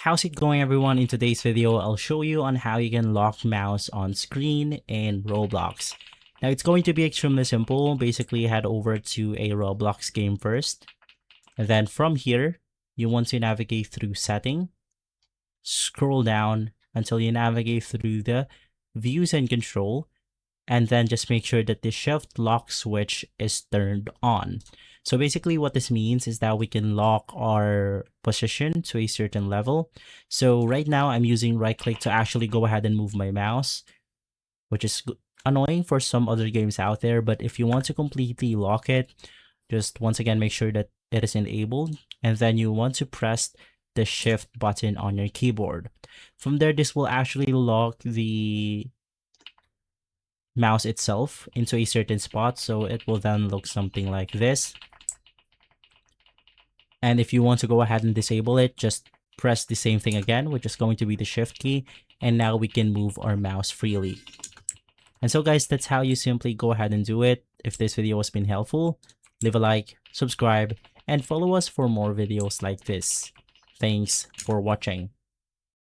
How's it going, everyone? In today's video, I'll show you on how you can lock mouse on screen in Roblox. Now, it's going to be extremely simple. Basically, head over to a Roblox game first. And then from here, you want to navigate through setting, scroll down until you navigate through the views and control, and then just make sure that the shift lock switch is turned on. So basically what this means is that we can lock our position to a certain level. So right now I'm using right click to actually go ahead and move my mouse, which is annoying for some other games out there. But if you want to completely lock it, just once again make sure that it is enabled, and then you want to press the shift button on your keyboard. From there, this will actually lock the mouse itself into a certain spot, so it will then look something like this. And if you want to go ahead and disable it, just press the same thing again, which is going to be the shift key, and now we can move our mouse freely. And so guys, that's how you simply go ahead and do it. If this video has been helpful, leave a like, subscribe, and follow us for more videos like this. Thanks for watching.